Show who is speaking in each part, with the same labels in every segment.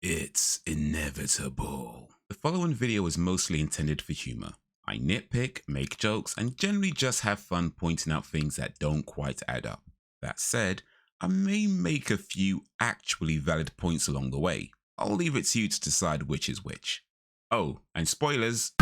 Speaker 1: It's inevitable. The following video is mostly intended for humor. I nitpick, make jokes, and generally just have fun pointing out things that don't quite add up. That said, I may make a few actually valid points along the way. I'll leave it to you to decide which is which. Oh, and spoilers!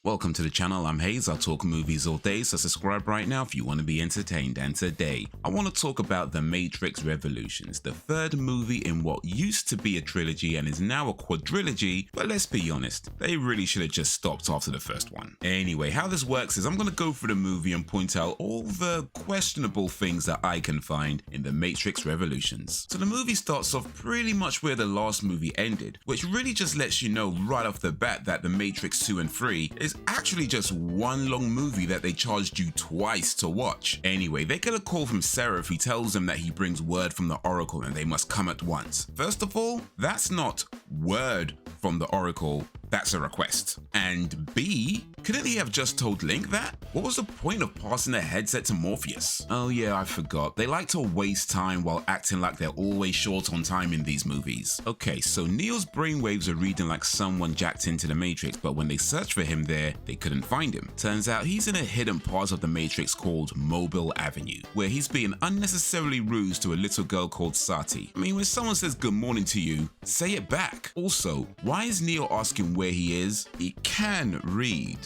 Speaker 1: Welcome to the channel, I'm Hayes, I talk movies all day, so subscribe right now if you want to be entertained. And today, I want to talk about The Matrix Revolutions, the third movie in what used to be a trilogy and is now a quadrilogy, but let's be honest, they really should have just stopped after the first one. Anyway, how this works is I'm going to go through the movie and point out all the questionable things that I can find in The Matrix Revolutions. So the movie starts off pretty much where the last movie ended, which really just lets you know right off the bat that The Matrix 2 and 3 is actually just one long movie that they charged you twice to watch. Anyway, they get a call from Seraph who tells them that he brings word from the Oracle and they must come at once. First of all, that's not word from the Oracle, that's a request. And B, couldn't he have just told Link that? What was the point of passing the headset to Morpheus? Oh yeah, I forgot. They like to waste time while acting like they're always short on time in these movies. Okay, so Neo's brainwaves are reading like someone jacked into the Matrix, but when they searched for him there, they couldn't find him. Turns out he's in a hidden part of the Matrix called Mobile Avenue, where he's being unnecessarily rude to a little girl called Sati. I mean, when someone says good morning to you, say it back. Also, why is Neo asking where he is? He can read,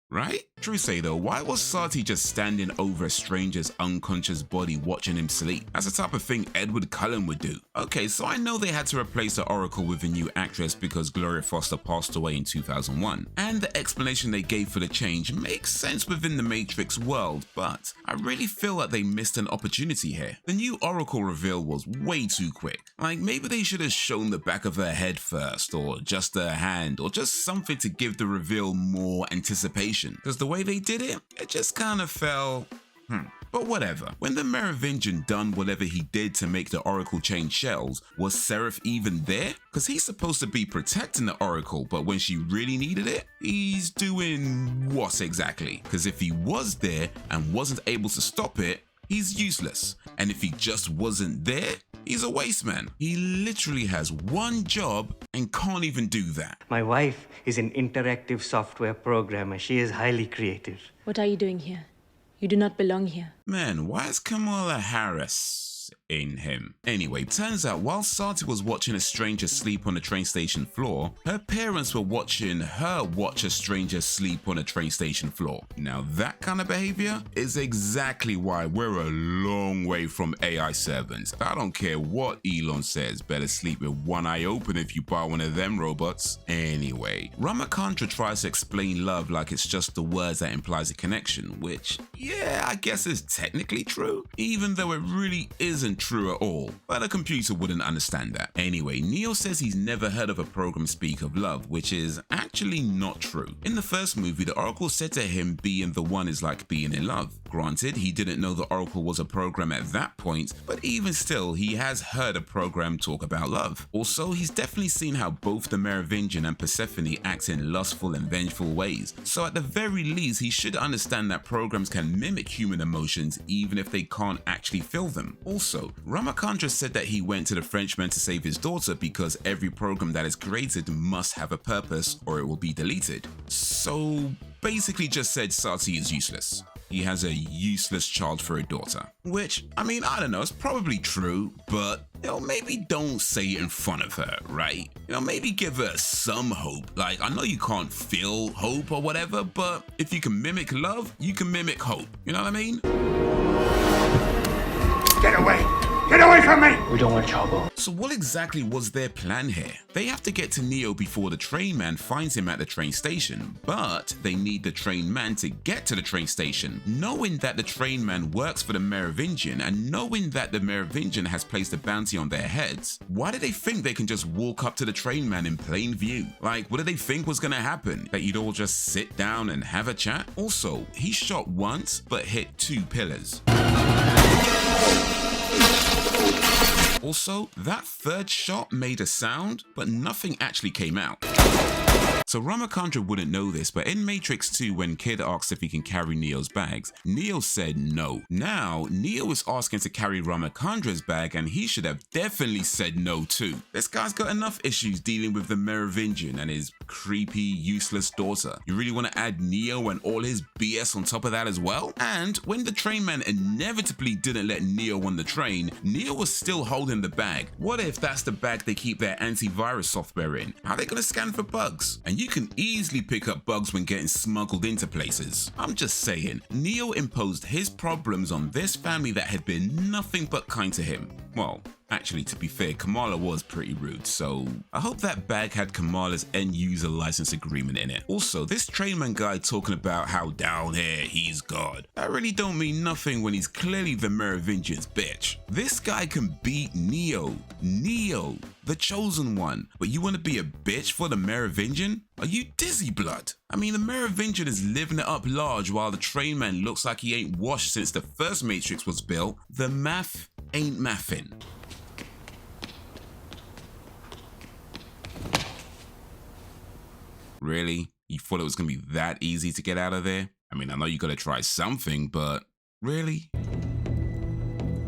Speaker 1: right? True say though, why was Sati just standing over a stranger's unconscious body watching him sleep? That's the type of thing Edward Cullen would do. Okay, so I know they had to replace the Oracle with a new actress because Gloria Foster passed away in 2001, and the explanation they gave for the change makes sense within the Matrix world, but I really feel that they missed an opportunity here. The new Oracle reveal was way too quick. Like, maybe they should have shown the back of her head first, or just her hand, or just something to give the reveal more anticipation, because the way they did it, it just kind of fell, But whatever. When the Merovingian done whatever he did to make the Oracle change shells, was Seraph even there? Because he's supposed to be protecting the Oracle, but when she really needed it, he's doing what exactly? Because if he was there and wasn't able to stop it, he's useless. And if he just wasn't there, he's a waste man. He literally has one job and can't even do that.
Speaker 2: My wife is an interactive software programmer. She is highly creative.
Speaker 3: What are you doing here? You do not belong here.
Speaker 1: Man, why is Kamala Harris in him? Anyway, turns out while Sati was watching a stranger sleep on the train station floor, her parents were watching her watch a stranger sleep on a train station floor. Now that kind of behavior is exactly why we're a long way from AI servants. I don't care what Elon says, better sleep with one eye open if you buy one of them robots. Anyway, Ramachandra tries to explain love like it's just the words that implies a connection, which, yeah, I guess is technically true, even though it really isn't true at all, but a computer wouldn't understand that. Anyway, Neo says he's never heard of a program speak of love, which is actually not true. In the first movie, the Oracle said to him being the one is like being in love. Granted, he didn't know the Oracle was a program at that point, but even still, he has heard a program talk about love. Also, he's definitely seen how both the Merovingian and Persephone act in lustful and vengeful ways, so at the very least, he should understand that programs can mimic human emotions even if they can't actually feel them. Also, Ramachandra said that he went to the Frenchman to save his daughter because every program that is created must have a purpose or it will be deleted. So basically just said Sati is useless. He has a useless child for a daughter. Which, I mean, I don't know, it's probably true, but, maybe don't say it in front of her, right? Maybe give her some hope. Like, I know you can't feel hope or whatever, but if you can mimic love, you can mimic hope. You know what I mean?
Speaker 4: Get away! Get away from me!
Speaker 2: We don't want trouble.
Speaker 1: So what exactly was their plan here? They have to get to Neo before the train man finds him at the train station, but they need the train man to get to the train station, knowing that the train man works for the Merovingian and knowing that the Merovingian has placed a bounty on their heads. Why do they think they can just walk up to the train man in plain view? Like, what did they think was gonna happen? That you'd all just sit down and have a chat? Also, he shot once, but hit 2 pillars. Also, that third shot made a sound, but nothing actually came out. So Ramachandra wouldn't know this, but in Matrix 2, when Kid asks if he can carry Neo's bags, Neo said no. Now, Neo is asking to carry Ramachandra's bag, and he should have definitely said no too. This guy's got enough issues dealing with the Merovingian and his creepy, useless daughter. You really want to add Neo and all his BS on top of that as well? And when the train man inevitably didn't let Neo on the train, Neo was still holding the bag. What if that's the bag they keep their antivirus software in? How are they going to scan for bugs? And you can easily pick up bugs when getting smuggled into places. I'm just saying, Neo imposed his problems on this family that had been nothing but kind to him. Well, actually, to be fair, Kamala was pretty rude, so I hope that bag had Kamala's end-user license agreement in it. Also, this trainman guy talking about how down here he's God, that really don't mean nothing when he's clearly the Merovingian's bitch. This guy can beat Neo, the chosen one, but you want to be a bitch for the Merovingian? Are you dizzy blood? I mean, the Merovingian is living it up large while the trainman looks like he ain't washed since the first Matrix was built. The math ain't mathing. Really? You thought it was going to be that easy to get out of there? I mean, I know you got to try something, but really?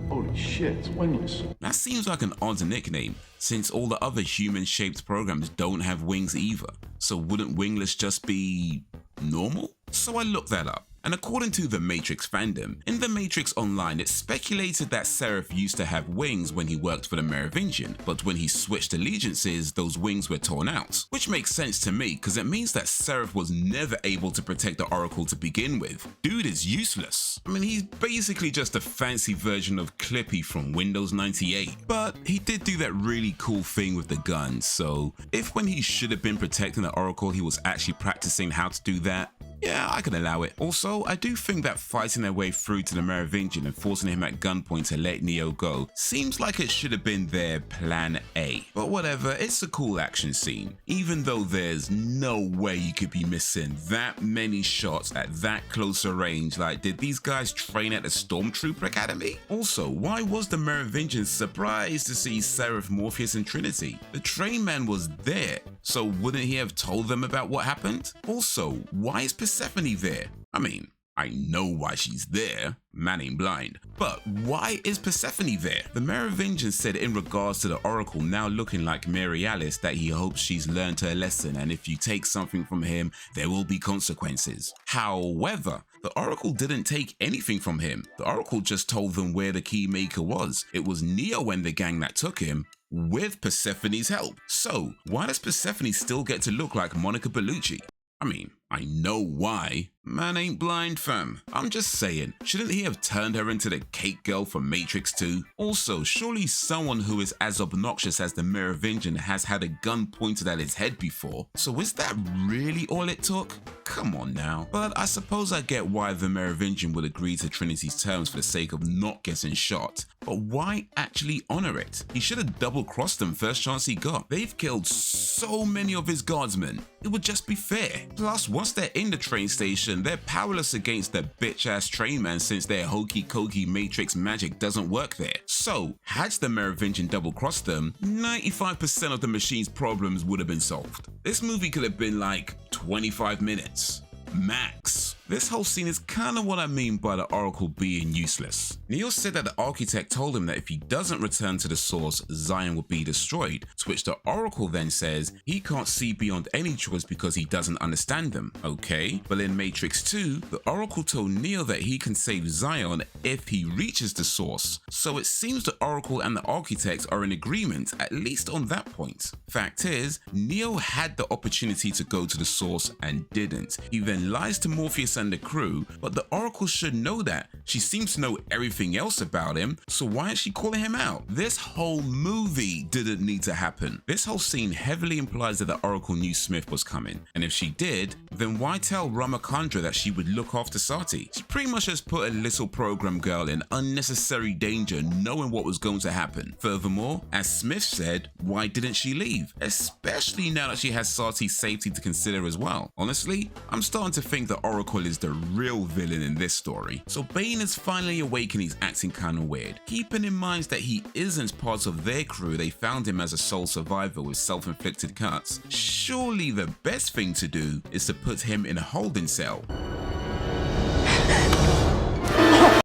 Speaker 5: Holy shit, it's wingless.
Speaker 1: That seems like an odd nickname, since all the other human-shaped programs don't have wings either. So wouldn't wingless just be normal? So I looked that up. And according to the Matrix fandom, in the Matrix Online, it's speculated that Seraph used to have wings when he worked for the Merovingian, but when he switched allegiances, those wings were torn out. Which makes sense to me, because it means that Seraph was never able to protect the Oracle to begin with. Dude is useless. I mean, he's basically just a fancy version of Clippy from Windows 98. But he did do that really cool thing with the gun, so if when he should have been protecting the Oracle, he was actually practicing how to do that, yeah, I can allow it. Also, I do think that fighting their way through to the Merovingian and forcing him at gunpoint to let Neo go seems like it should have been their plan A. But whatever, it's a cool action scene, even though there's no way you could be missing that many shots at that closer range. Like, did these guys train at the Stormtrooper Academy? Also, why was the Merovingian surprised to see Seraph, Morpheus, and Trinity? The train man was there, so wouldn't he have told them about what happened? Also, why is Persephone there? I mean, I know why she's there, man ain't blind, but why is Persephone there? The Merovingian said in regards to the Oracle now looking like Mary Alice that he hopes she's learned her lesson, and if you take something from him, there will be consequences. However, the Oracle didn't take anything from him. The Oracle just told them where the key maker was. It was Neo and the gang that took him, with Persephone's help. So, why does Persephone still get to look like Monica Bellucci? I mean, I know why. Man ain't blind, fam. I'm just saying, shouldn't he have turned her into the cake girl from Matrix 2? Also, surely someone who is as obnoxious as the Merovingian has had a gun pointed at his head before. So is that really all it took? Come on now. But I suppose I get why the Merovingian would agree to Trinity's terms for the sake of not getting shot. But why actually honor it? He should have double-crossed them first chance he got. They've killed so many of his guardsmen. It would just be fair. Plus, once they're in the train station, they're powerless against the bitch-ass train man since their hokey-cokey Matrix magic doesn't work there. So, had the Merovingian double-crossed them, 95% of the machine's problems would have been solved. This movie could have been like 25 minutes. Max. This whole scene is kind of what I mean by the Oracle being useless. Neo said that the architect told him that if he doesn't return to the source, Zion will be destroyed, to which the Oracle then says he can't see beyond any choice because he doesn't understand them. Okay, but in Matrix 2, the Oracle told Neo that he can save Zion if he reaches the source. So it seems the Oracle and the architect are in agreement, at least on that point. Fact is, Neo had the opportunity to go to the source and didn't. He then lies to Morpheus and the crew, but the Oracle should know that. She seems to know everything else about him, so why is she calling him out? This whole movie didn't need to happen. This whole scene heavily implies that the Oracle knew Smith was coming, and if she did, then why tell Ramachandra that she would look after Sati? She pretty much just put a little program girl in unnecessary danger knowing what was going to happen. Furthermore, as Smith said, why didn't she leave? Especially now that she has Sati's safety to consider as well. Honestly, I'm starting to think the Oracle is the real villain in this story. So Bane is finally awake and he's acting kinda weird. Keeping in mind that he isn't part of their crew, they found him as a sole survivor with self-inflicted cuts. Surely the best thing to do is to put him in a holding cell.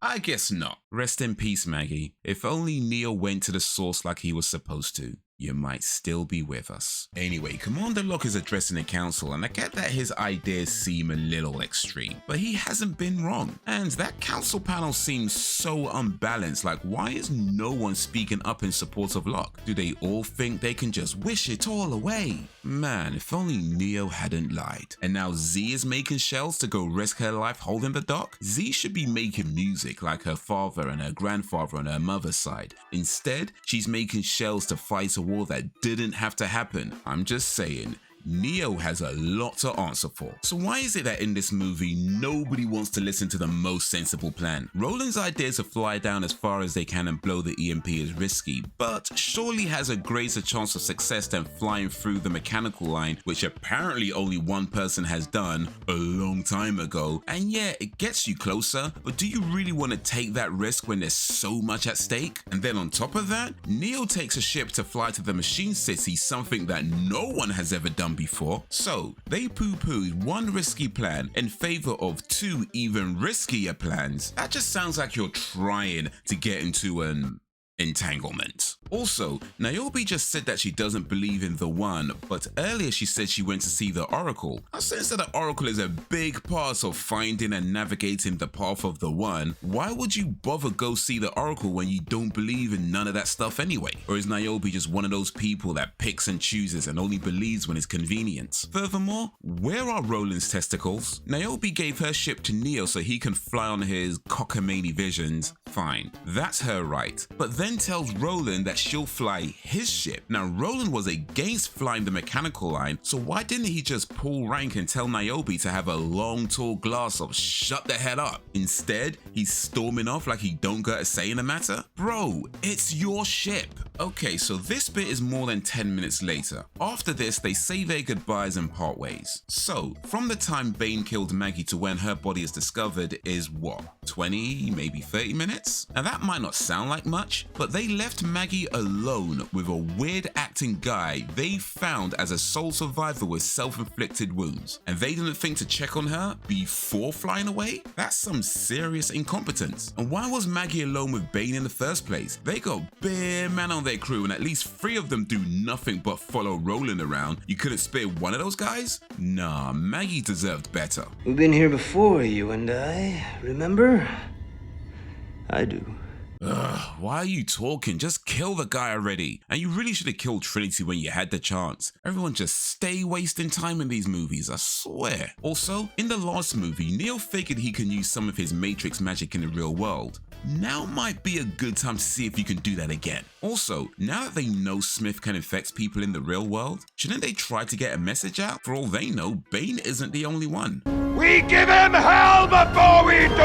Speaker 1: I guess not. Rest in peace, Maggie. If only Neo went to the source like he was supposed to, you might still be with us. Anyway, Commander Locke is addressing the council, and I get that his ideas seem a little extreme, but he hasn't been wrong. And that council panel seems so unbalanced, like why is no one speaking up in support of Locke? Do they all think they can just wish it all away? Man, if only Neo hadn't lied. And now Z is making shells to go risk her life holding the dock? Z should be making music like her father and her grandfather on her mother's side. Instead, she's making shells to fight a war that didn't have to happen. I'm just saying, Neo has a lot to answer for. So why is it that in this movie nobody wants to listen to the most sensible plan? Roland's idea to fly down as far as they can and blow the EMP is risky, but surely has a greater chance of success than flying through the mechanical line, which apparently only one person has done a long time ago. And yeah, it gets you closer, but do you really want to take that risk when there's so much at stake? And then on top of that, Neo takes a ship to fly to the Machine City, something that no one has ever done before. So they poo-pooed one risky plan in favor of two even riskier plans. That just sounds like you're trying to get into an entanglement. Also, Niobe just said that she doesn't believe in the One, but earlier she said she went to see the Oracle. I sense that the Oracle is a big part of finding and navigating the path of the One. Why would you bother go see the Oracle when you don't believe in none of that stuff anyway? Or is Niobe just one of those people that picks and chooses and only believes when it's convenient? Furthermore, where are Roland's testicles? Niobe gave her ship to Neo so he can fly on his cockamamie visions. Fine, that's her right. But then tells Roland that she'll fly his ship. Now, Roland was against flying the mechanical line, so why didn't he just pull rank and tell Niobe to have a long, tall glass of shut the hell up? Instead, he's storming off like he don't got a say in the matter? Bro, it's your ship. Okay, so this bit is more than 10 minutes later. After this, they say their goodbyes and part ways. So, from the time Bane killed Maggie to when her body is discovered is what? 20, maybe 30 minutes? Now that might not sound like much, but they left Maggie alone with a weird acting guy they found as a sole survivor with self-inflicted wounds. And they didn't think to check on her before flying away? That's some serious incompetence. And why was Maggie alone with Bane in the first place? They got bare man on their crew and at least 3 of them do nothing but follow Roland around. You couldn't spare one of those guys? Nah, Maggie deserved better.
Speaker 2: We've been here before, you and I. Remember? I do.
Speaker 1: Ugh, why are you talking? Just kill the guy already. And you really should have killed Trinity when you had the chance. Everyone just stay wasting time in these movies, I swear. Also, in the last movie, Neo figured he can use some of his Matrix magic in the real world. Now might be a good time to see if you can do that again. Also, now that they know Smith can infect people in the real world, shouldn't they try to get a message out? For all they know, Bane isn't the only one.
Speaker 4: We give him hell before we do!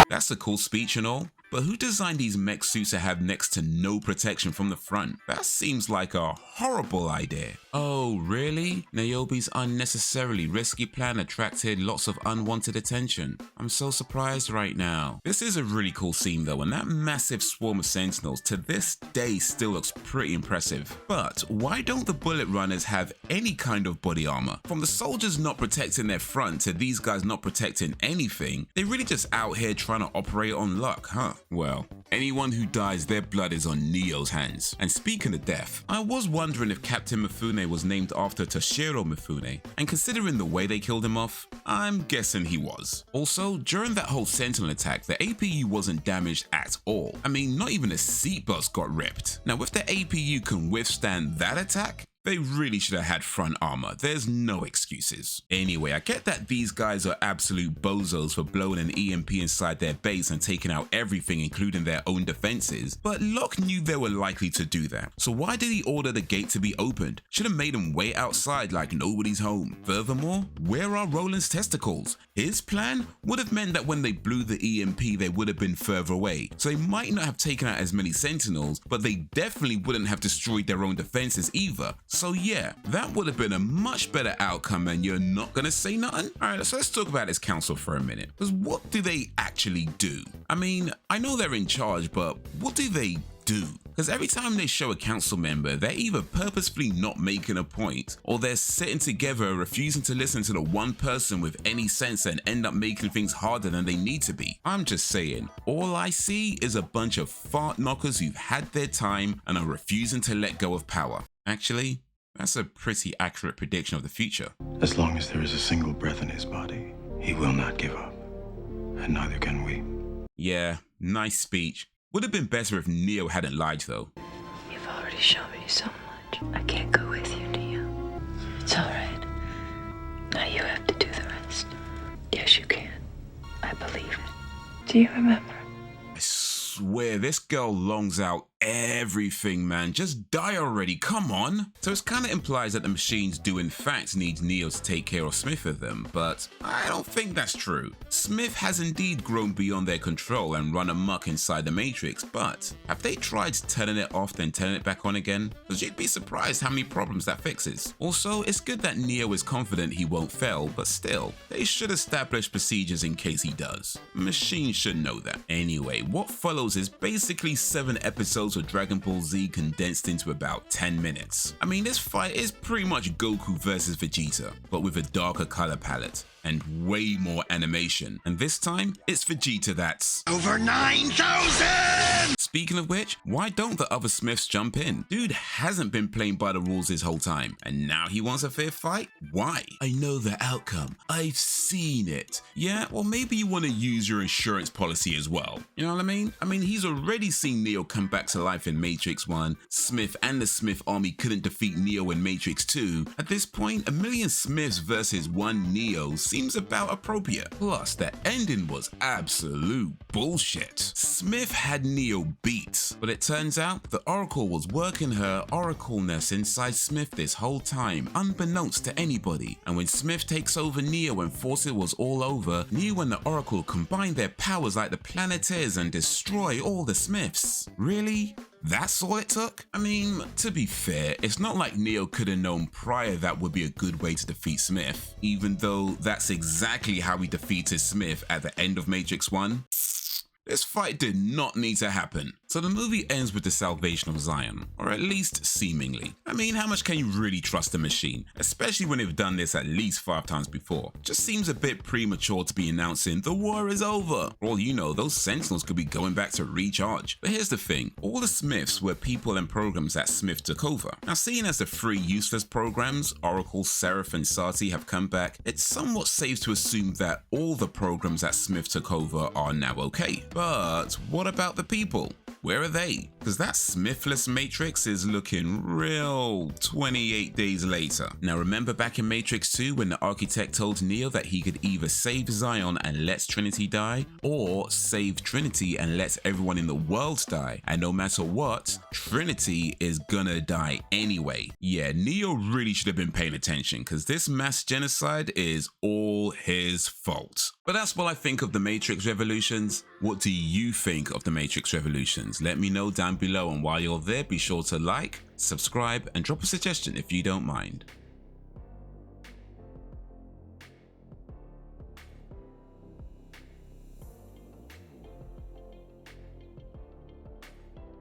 Speaker 1: That's a cool speech and all, but who designed these mech suits to have next to no protection from the front? That seems like a horrible idea. Oh, really? Niobe's unnecessarily risky plan attracted lots of unwanted attention. I'm so surprised right now. This is a really cool scene though, and that massive swarm of sentinels to this day still looks pretty impressive. But why don't the bullet runners have any kind of body armor? From the soldiers not protecting their front to these guys not protecting anything, they're really just out here trying to operate on luck, huh? Well, anyone who dies, their blood is on Neo's hands. And speaking of death, I was wondering if Captain Mifune was named after Toshiro Mifune, and considering the way they killed him off, I'm guessing he was. Also, during that whole Sentinel attack, the APU wasn't damaged at all. I mean, not even the seatbelts got ripped. Now, if the APU can withstand that attack, they really should have had front armor. There's no excuses. Anyway, I get that these guys are absolute bozos for blowing an EMP inside their base and taking out everything including their own defenses, but Locke knew they were likely to do that. So why did he order the gate to be opened? Should have made them wait outside like nobody's home. Furthermore, where are Roland's testicles? His plan would have meant that when they blew the EMP they would have been further away, so they might not have taken out as many sentinels, but they definitely wouldn't have destroyed their own defenses either. So yeah, that would have been a much better outcome, and you're not gonna say nothing? Alright, so let's talk about this council for a minute. Because what do they actually do? I mean, I know they're in charge, but what do they do? Because every time they show a council member, they're either purposefully not making a point, or they're sitting together refusing to listen to the one person with any sense and end up making things harder than they need to be. I'm just saying, all I see is a bunch of fart knockers who've had their time and are refusing to let go of power. Actually, that's a pretty accurate prediction of the future.
Speaker 6: As long as there is a single breath in his body, he will not give up. And neither can we.
Speaker 1: Yeah, nice speech. Would have been better if Neo hadn't lied though.
Speaker 7: You've already shown me so much. I can't go with you, Neo. It's all right. Now you have to do the rest. Yes, you can. I believe it. Do you remember?
Speaker 1: I swear, this girl longs out everything, man. Just die already, come on. So it kind of implies that the machines do in fact need Neo to take care of Smith with them, but I don't think that's true. Smith has indeed grown beyond their control and run amok inside the Matrix, but have they tried turning it off then turning it back on again? Because you'd be surprised how many problems that fixes. Also, it's good that Neo is confident he won't fail, but still, they should establish procedures in case he does. Machines should know that. Anyway, what follows is basically 7 episodes of Dragon Ball Z condensed into about 10 minutes. I mean, this fight is pretty much Goku versus Vegeta, but with a darker color palette and way more animation. And this time, it's Vegeta that's
Speaker 4: Over 9,000!
Speaker 1: Speaking of which, why don't the other Smiths jump in? Dude hasn't been playing by the rules this whole time, and now he wants a fair fight? Why? I know the outcome. I've seen it. Yeah, well maybe you want to use your insurance policy as well. You know what I mean? He's already seen Neo come back to life in Matrix 1. Smith and the Smith army couldn't defeat Neo in Matrix 2. At this point, a million Smiths versus one Neo seems about appropriate. Plus, the ending was absolute bullshit. Smith had Neo beat, but it turns out the Oracle was working her oracleness inside Smith this whole time, unbeknownst to anybody. And when Smith takes over Neo and forces was all over, Neo and the Oracle combine their powers like the Planeteers and destroy all the Smiths. Really? That's all it took? I mean, to be fair, it's not like Neo could have known prior that would be a good way to defeat Smith, even though that's exactly how he defeated Smith at the end of Matrix 1. This fight did not need to happen. So the movie ends with the salvation of Zion, or at least seemingly. I mean, how much can you really trust a machine, especially when they've done this at least 5 times before? Just seems a bit premature to be announcing the war is over. For all you know, those Sentinels could be going back to recharge. But here's the thing, all the Smiths were people and programs that Smith took over. Now, seeing as the 3 useless programs, Oracle, Seraph and Sati, have come back, it's somewhat safe to assume that all the programs that Smith took over are now okay. But what about the people? Where are they? Because that Smithless Matrix is looking real 28 days later. Now remember back in Matrix 2 when the architect told Neo that he could either save Zion and let Trinity die, or save Trinity and let everyone in the world die, and no matter what, Trinity is gonna die anyway. Yeah, Neo really should have been paying attention because this mass genocide is all his fault. But that's what I think of the Matrix Revolutions. What do you think of the Matrix Revolutions? Let me know down below, and while you're there, be sure to like, subscribe, and drop a suggestion if you don't mind.